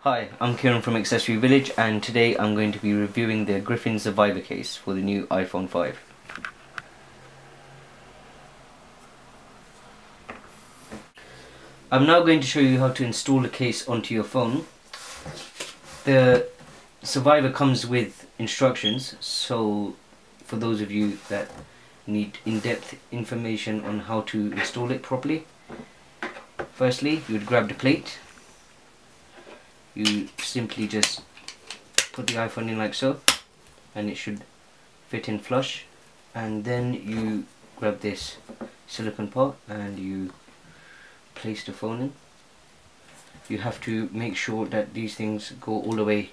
Hi, I'm Kieran from Accessory Village, and today I'm going to be reviewing the Griffin Survivor Case for the new iPhone 5. I'm now going to show you how to install the case onto your phone. The Survivor comes with instructions, so for those of you that need in-depth information on how to install it properly, firstly you would grab the plate. You simply just put the iPhone in like so, and it should fit in flush, and then you grab this silicone part and you place the phone in. You have to make sure that these things go all the way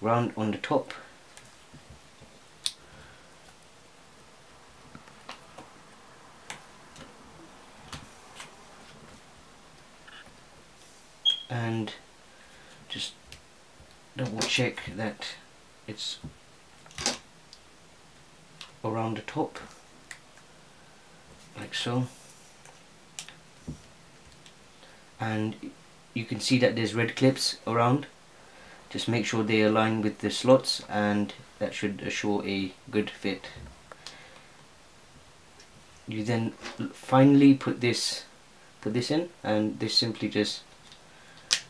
round on the top. And just double check that it's around the top, like so. And you can see that there's red clips around. Just make sure they align with the slots, and that should assure a good fit. You then finally put this in, and this simply just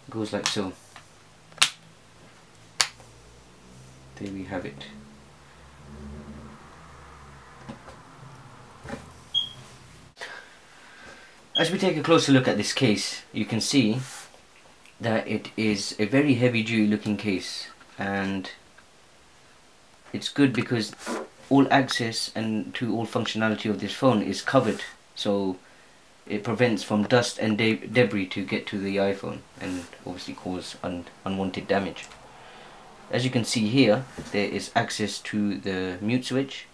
goes like so. There we have it. As we take a closer look at this case, you can see that it is a very heavy duty looking case, and it's good because all access and to all functionality of this phone is covered, so it prevents from dust and debris to get to the iPhone and obviously cause unwanted damage. As you can see here, there is access to the mute switch,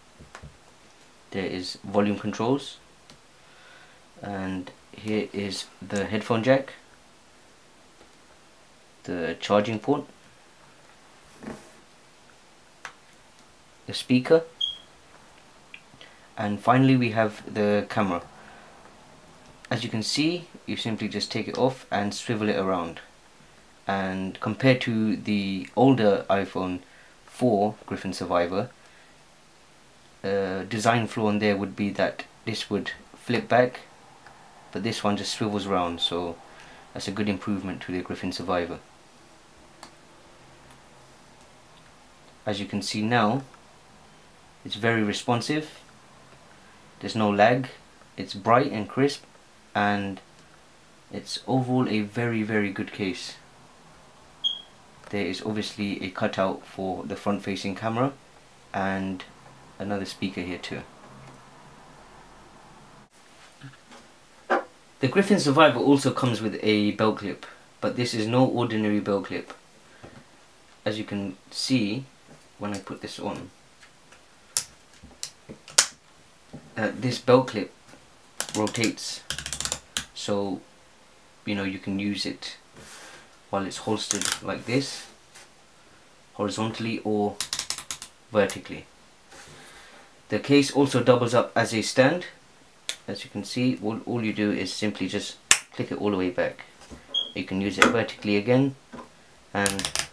there is volume controls, and here is the headphone jack, the charging port, the speaker, and finally we have the camera. As you can see, you simply just take it off and swivel it around, and compared to the older iPhone 4 Griffin Survivor, design flaw in there would be that this would flip back, but this one just swivels around, so that's a good improvement to the Griffin Survivor. As you can see now, it's very responsive, there's no lag, it's bright and crisp, and it's overall a very good case. There is obviously a cutout for the front facing camera and another speaker here too. The Griffin Survivor also comes with a belt clip, but this is no ordinary belt clip. As you can see when I put this on, this belt clip rotates, so you can use it while it's holstered like this, horizontally or vertically. The case also doubles up as a stand. As you can see, all you do is simply just click it all the way back. You can use it vertically again, and